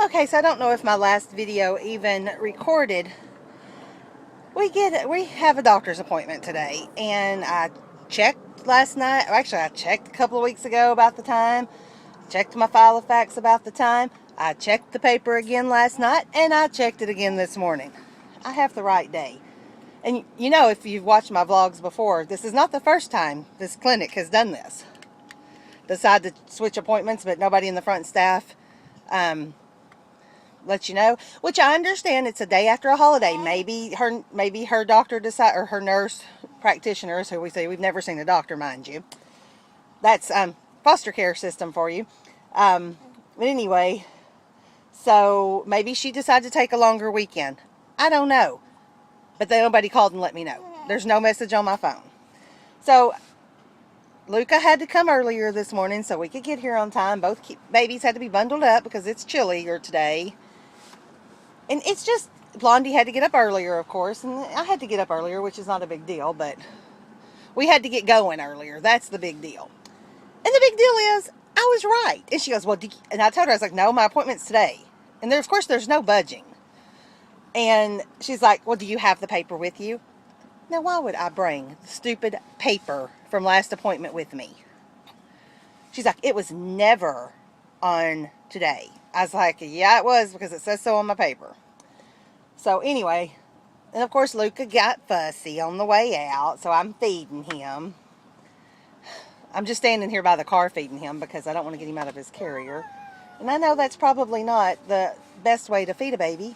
Okay, so I don't know if my last video even recorded. We have a doctor's appointment today, and I checked last night. Actually, I checked a couple of weeks ago about the time. Checked my file of facts about the time. I checked the paper again last night, and I checked it again this morning. I have the right day. And you know, if you've watched my vlogs before, this is not the first time this clinic has done this. Decide to switch appointments, but nobody in the front staff let you know, which I understand. It's a day after a holiday. Maybe her doctor decide, or her nurse practitioners, who we see. We've never seen a doctor, mind you. That's foster care system for you. But anyway, so maybe she decided to take a longer weekend. I don't know, but nobody called and let me know. There's no message on my phone. So Luca had to come earlier this morning so we could get here on time. Both babies had to be bundled up because it's chillier today. And it's just, Blondie had to get up earlier, of course, and I had to get up earlier, which is not a big deal, but we had to get going earlier. That's the big deal. And the big deal is, I was right. And she goes, well, and I told her, I was like, no, my appointment's today. And of course, there's no budging. And she's like, well, do you have the paper with you? Now, why would I bring the stupid paper from last appointment with me? She's like, it was never on today. I was like, yeah, it was, because it says so on my paper. So anyway, and of course Luca got fussy on the way out, so I'm feeding him. I'm just standing here by the car feeding him because I don't want to get him out of his carrier. And I know that's probably not the best way to feed a baby,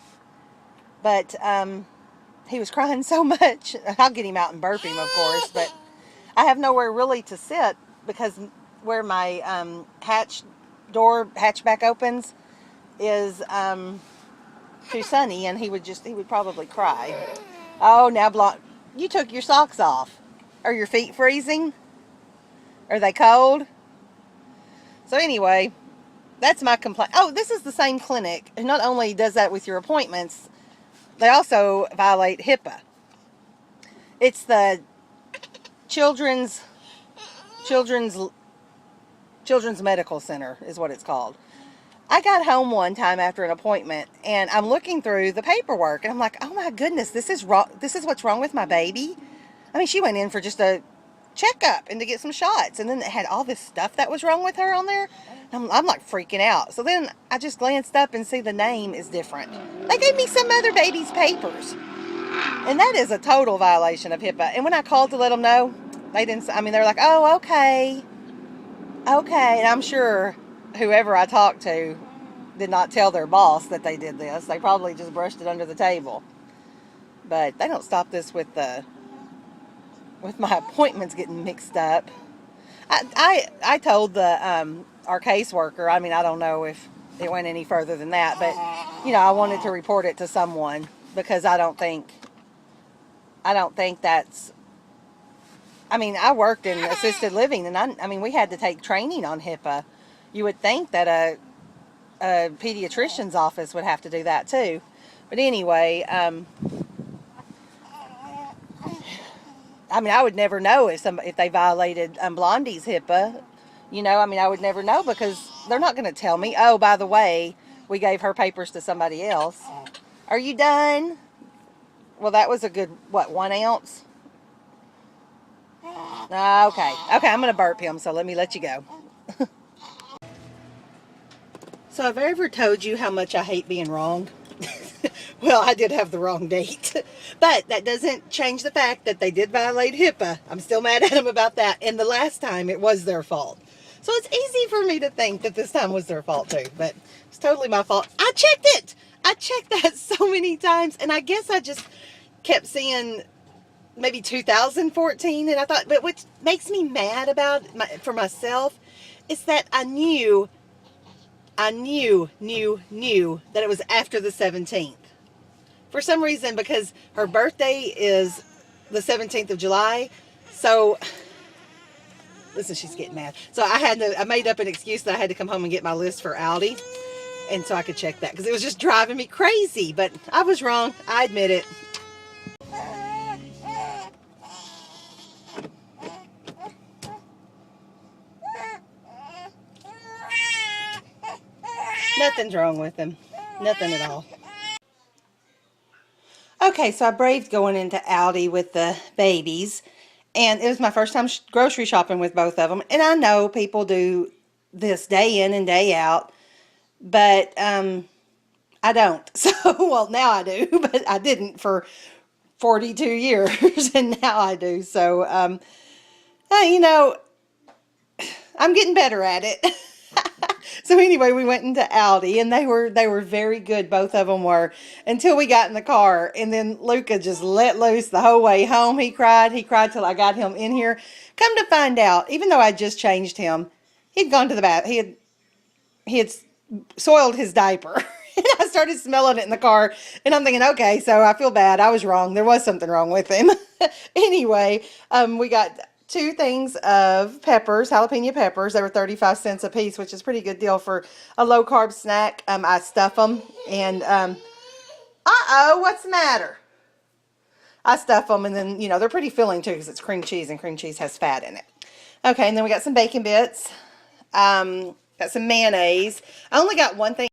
but he was crying so much. I'll get him out and burp him, of course, but I have nowhere really to sit because where my hatchback opens is too sunny, and he would probably cry. Oh, now you took your socks off. Are your feet freezing? Are they cold? So anyway, that's my complaint. Oh, this is the same clinic who not only does that with your appointments, they also violate HIPAA. It's the Children's Medical Center is what it's called. I got home one time after an appointment, and I'm looking through the paperwork, and I'm like, oh my goodness, this is wrong. This is what's wrong with my baby. I mean, she went in for just a checkup and to get some shots, and then it had all this stuff that was wrong with her on there. I'm like freaking out. So then I just glanced up and see the name is different. They gave me some other baby's papers, and that is a total violation of HIPAA. And when I called to let them know, they didn't. I mean, they're like, oh, okay, and I'm sure whoever I talked to did not tell their boss that they did this. They probably just brushed it under the table. But they don't stop this with my appointments getting mixed up. I told our caseworker. I mean, I don't know if it went any further than that, but I wanted to report it to someone because I don't think that's. I mean, I worked in assisted living, and I mean, we had to take training on HIPAA. You would think that a pediatrician's office would have to do that too. But anyway, I mean, I would never know if they violated Blondie's HIPAA. I mean, I would never know because they're not going to tell me, oh, by the way, we gave her papers to somebody else. Are you done? Well, that was a good, 1 ounce? Okay, I'm going to burp him, so let me let you go. So have I ever told you how much I hate being wrong? Well, I did have the wrong date. But that doesn't change the fact that they did violate HIPAA. I'm still mad at them about that. And the last time, it was their fault. So it's easy for me to think that this time was their fault too. But it's totally my fault. I checked it! I checked that so many times. And I guess I just kept seeing maybe 2014. And I thought, but what makes me mad for myself is that I knew that it was after the 17th. For some reason, because her birthday is the 17th of July. So, listen, she's getting mad. So I made up an excuse that I had to come home and get my list for Aldi. And so I could check that. Because it was just driving me crazy. But I was wrong. I admit it. Nothing's wrong with him. Nothing at all. Okay, so I braved going into Aldi with the babies, and it was my first time grocery shopping with both of them. And I know people do this day in and day out, but I don't. So, well, now I do, but I didn't for 42 years, and now I do. So, you know, I'm getting better at it. So anyway, we went into Aldi, and they were very good. Both of them were, until we got in the car, and then Luca just let loose the whole way home. He cried till I got him in here. Come to find out, even though I just changed him, he'd gone to the bath. He had soiled his diaper. And I started smelling it in the car, and I'm thinking, okay, so I feel bad. I was wrong. There was something wrong with him. Anyway, we got 2 things of peppers, jalapeno peppers. They were 35 cents a piece, which is a pretty good deal for a low carb snack. I stuff them, and what's the matter? I stuff them, and then they're pretty filling too because it's cream cheese, and cream cheese has fat in it. Okay, and then we got some bacon bits. Got some mayonnaise. I only got one thing.